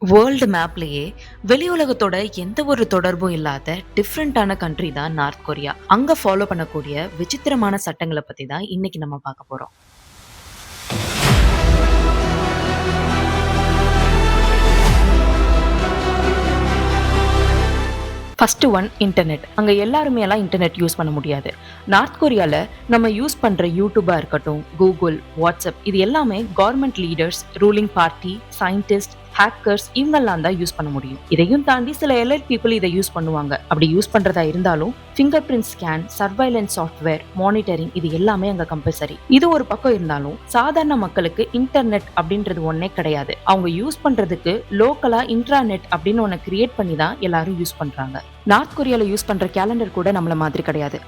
World மேப்லயே வெளி உலகத்தோட எந்த ஒரு தொடர்பும் இல்லாத டிஃப்ரெண்டான கண்ட்ரி தான் நார்த் கொரியா. அங்க ஃபாலோ பண்ணக்கூடிய விசித்திரமான சட்டங்களை பத்தி தான் இன்னைக்கு நம்ம பார்க்க போறோம். First one internet. அங்க எல்லாருமே எல்லாம் இன்டர்நெட் யூஸ் பண்ண முடியாது. நார்த் கொரியால நம்ம யூஸ் பண்ற யூடியூபா இருக்கட்டும், கூகுள், வாட்ஸ்அப் இது எல்லாமே government leaders, ruling party, scientist, hackers இவங்கெல்லாம் தான் யூஸ் பண்ண முடியும். இதையும் தாண்டி சில எலைட் பீப்புள் இதை யூஸ் பண்ணுவாங்க. அப்படி யூஸ் பண்றதா இருந்தாலும் finger print scan, surveillance software, monitoring இது எல்லாமே அங்க கம்பல்சரி. இது ஒரு பக்கம் இருந்தாலும் சாதாரண மக்களுக்கு இன்டர்நெட் அப்படின்றது ஒன்னே கிடையாது. அவங்க யூஸ் பண்றதுக்கு லோக்கலா இன்ட்ராநெட் அப்படின்னு ஒன்னு கிரியேட் பண்ணி தான் எல்லாரும் யூஸ் பண்றாங்க. நார்த் கொரியால யூஸ் பண்ற கேலண்டர் கூட நம்மள மாதிரி கிடையாது.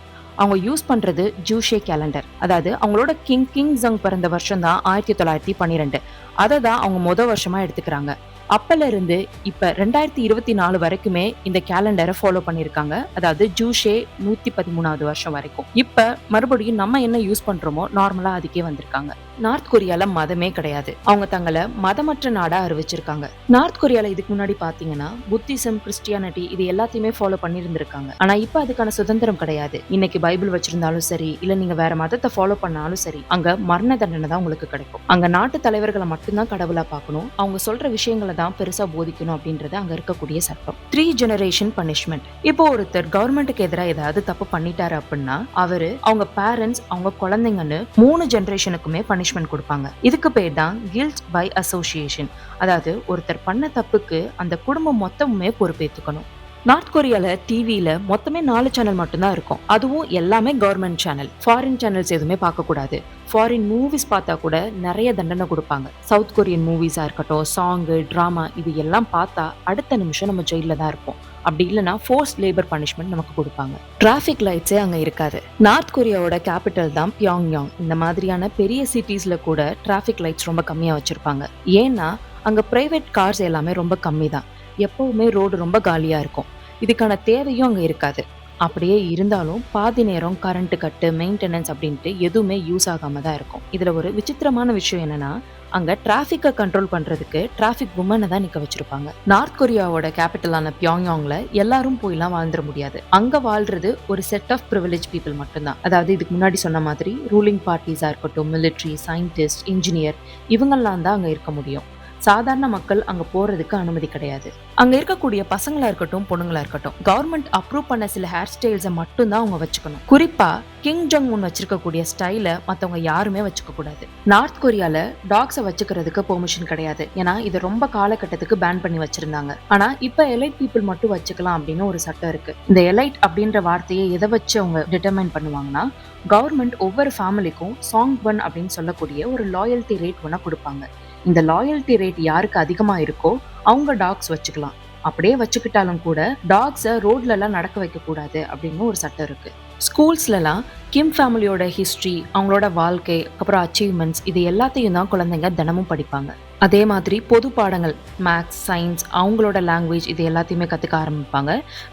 அவங்க யூஸ் பண்றது ஜூஷே கேலண்டர். அதாவது அவங்களோட கிங் ஜங் பிறந்த வருஷம் தான் 1912. அதை தான் அவங்க வருஷமா எடுத்துக்கிறாங்க. அப்பல இருந்து இப்ப 2024 வரைக்குமே இந்த கேலண்டரை ஃபாலோ பண்ணிருக்காங்க. அதாவது ஜூஷே 113வது வருஷம் வரைக்கும். இப்ப மறுபடியும் நம்ம என்ன யூஸ் பண்றோமோ நார்மலா அதுக்கே வந்திருக்காங்க. நார்த் கொரியால மதமே கிடையாது. அவங்க தங்களை மதமற்ற நாடா அறிவிச்சிருக்காங்க. நார்த் கொரியால இதுக்கு முன்னாடி பாத்தீங்கன்னா புத்திசம், கிறிஸ்டியானிட்டி இது எல்லாத்தையுமே ஃபாலோ பண்ணிருந்திருக்காங்க. ஆனா இப்ப அதுக்கான சுதந்திரம் கிடையாது. இன்னைக்கு பைபிள் வச்சிருந்தாலும் சரி, இல்ல நீங்க வேற மதத்தை ஃபாலோ பண்ணாலும் சரி, அங்க மரண தண்டனை தான் உங்களுக்கு கிடைக்கும். அங்க நாட்டு தலைவர்களை மட்டும்தான் கடவுளா பார்க்கணும். அவங்க சொல்ற விஷயங்களை தான் பெருசா போதிக்கணும் அப்படின்றது அங்க இருக்கக்கூடிய சட்டம். 3 ஜெனரேஷன் பனிஷ்மெண்ட். இப்போ ஒருத்தர் கவர்மெண்ட்டுக்கு எதிராக ஏதாவது தப்பு பண்ணிட்டாரு அப்படின்னா அவரு, அவங்க பேரண்ட்ஸ், அவங்க குழந்தைங்கன்னு 3 ஜெனரேஷனுக்குமே பனிஷ்மெண்ட் கொடுப்பாங்க. இதுக்கு பேர் தான் கில்ட் பை அசோசியேஷன். அதாவது ஒருத்தர் பண்ண தப்புக்கு அந்த குடும்பம் மொத்தமுமே பொறுப்பேற்றுக்கணும். நார்த் கொரியால டிவியில மொத்தமே 4 சேனல் மட்டும்தான் இருக்கும். அதுவும் எல்லாமே கவர்மெண்ட் சேனல். ஃபாரின் சேனல்ஸ் எதுவுமே பார்க்க கூடாது. ஃபாரின் மூவிஸ் பார்த்தா கூட நிறைய தண்டனை கொடுப்பாங்க. சவுத் கொரியன் மூவிஸா இருக்கட்டும், சாங்கு, டிராமா இது எல்லாம் பார்த்தா அடுத்த நிமிஷம் நம்ம ஜெயில தான் இருப்போம். அப்படி இல்லைன்னா ஃபோர்ஸ் லேபர் பனிஷ்மெண்ட் நமக்கு கொடுப்பாங்க. டிராஃபிக் லைட்ஸே அங்க இருக்காது. நார்த் கொரியாவோட கேபிட்டல் தான் பியாங்யாங். இந்த மாதிரியான பெரிய சிட்டிஸ்ல கூட டிராஃபிக் லைட்ஸ் ரொம்ப கம்மியா வச்சிருப்பாங்க. ஏன்னா அங்க பிரைவேட் கார்ஸ் எல்லாமே ரொம்ப கம்மி தான். எப்பவுமே ரோடு ரொம்ப காலியா இருக்கும். இதுக்கான தேவையும் அங்க இருக்காது. அப்படியே இருந்தாலும் பாதி நேரம் கரண்ட் கட்டு, மெயின்டெனன்ஸ் அப்படின்ட்டு எதுவுமே யூஸ் ஆகாம தான் இருக்கும். இதுல ஒரு விசித்திரமான விஷயம் என்னன்னா, அங்க டிராபிக்கை கண்ட்ரோல் பண்றதுக்கு டிராபிக் உமனை தான் நிக்க வச்சிருப்பாங்க. நார்த் கொரியாவோட கேபிட்டலான பியாங்யாங்ல எல்லாரும் போயெல்லாம் வாழ்ந்துட முடியாது. அங்க வாழ்றது ஒரு செட் ஆஃப் ப்ரிவிலேஜ் பீப்புள் மட்டும்தான். அதாவது இதுக்கு முன்னாடி சொன்ன மாதிரி ரூலிங் பார்ட்டிஸா இருக்கட்டும், மிலிட்ரி, சயின்டிஸ்ட், இன்ஜினியர் இவங்கெல்லாம் தான் அங்க இருக்க முடியும். சாதாரண மக்கள் அங்க போறதுக்கு அனுமதி கிடையாது. அங்க இருக்கக்கூடிய பசங்களா இருக்கட்டும், பொண்ணுங்களா இருக்கட்டும், கவர்மெண்ட் அப்ரூவ் பண்ண சில ஹேர் ஸ்டைல்ஸை மட்டும் தான் அவங்க வச்சுக்கணும். குறிப்பா கிங் ஜங் உன் வச்சிருக்கக்கூடிய ஸ்டைல மத்தவங்க யாருமே வச்சுக்க கூடாது. நார்த் கொரியால டாக்ஸை வச்சுக்கிறதுக்கு பெர்மிஷன் கிடையாது. ஏன்னா இது ரொம்ப காலகட்டத்துக்கு பேன் பண்ணி வச்சிருந்தாங்க. ஆனா இப்ப எலைட் பீப்புள் மட்டும் வச்சுக்கலாம் அப்படின்னு ஒரு சட்டம் இருக்கு. இந்த எலைட் அப்படின்ற வார்த்தையை எதை வச்சு அவங்க டிட்டர்மைன் பண்ணுவாங்கன்னா, கவர்மெண்ட் ஒவ்வொரு ஃபேமிலிக்கும் சாங் ஒன் அப்படின்னு சொல்லக்கூடிய ஒரு லாயல்டி ரேட் ஒண்ணா கொடுப்பாங்க. இந்த லாயல்டி ரேட் யாருக்கு அதிகமா இருக்கோ அவங்க டாக்ஸ் வச்சுக்கலாம். அப்படியே வச்சுக்கிட்டாலும் கூட டாக்ஸை ரோட்ல எல்லாம் நடக்க வைக்க கூடாது அப்படின்னு ஒரு சட்டம் இருக்கு. ஸ்கூல்ஸ்லாம் கிம் ஃபேமிலியோட ஹிஸ்ட்ரி, அவங்களோட வாழ்க்கை, அப்புறம் அச்சீவ்மெண்ட்ஸ் இது எல்லாத்தையும் தான் குழந்தைங்க தினமும் படிப்பாங்க. அதே மாதிரி பொது பாடங்கள், மேக்ஸ், சயின்ஸ், அவங்களோட லாங்குவேஜ் இது எல்லாத்தையுமே கற்றுக்க ஆரம்பிப்பாங்க.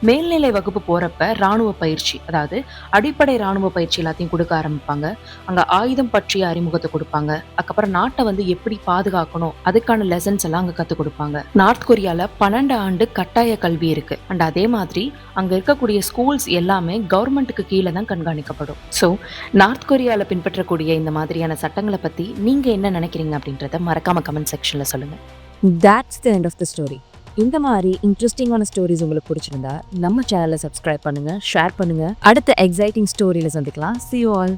மேல்நிலை வகுப்பு போகிறப்ப இராணுவ பயிற்சி, அதாவது அடிப்படை இராணுவ பயிற்சி எல்லாத்தையும் கொடுக்க ஆரம்பிப்பாங்க. அங்கே ஆயுதம் பற்றிய அறிமுகத்தை கொடுப்பாங்க. அதுக்கப்புறம் நாட்டை எப்படி பாதுகாக்கணும் அதுக்கான லெசன்ஸ் எல்லாம் அங்கே கற்றுக் கொடுப்பாங்க. நார்த் கொரியாவில் 12 ஆண்டு கட்டாய கல்வி இருக்கு. அண்ட் அதே மாதிரி அங்கே இருக்கக்கூடிய ஸ்கூல்ஸ் எல்லாமே கவர்மெண்ட்டுக்கு கீழே தான் கண்காணிக்கப்படும். ஸோ நார்த் கொரியாவில் பின்பற்றக்கூடிய இந்த மாதிரியான சட்டங்களை பற்றி நீங்கள் என்ன நினைக்கிறீங்க அப்படின்றத மறக்காம கமெண்ட் செக்ஷன்ல சொல்லுங்க. That's the end of the story. இந்த மாதிரி இன்ட்ரெஸ்டிங்கான ஸ்டோரிஸ் உங்களுக்கு பிடிச்சிருந்தா நம்ம சேனலை சப்ஸ்கிரைப் பண்ணுங்க, ஷேர் பண்ணுங்க. அடுத்த எக்ஸைட்டிங் ஸ்டோரியில சந்திக்கலாம். See you all.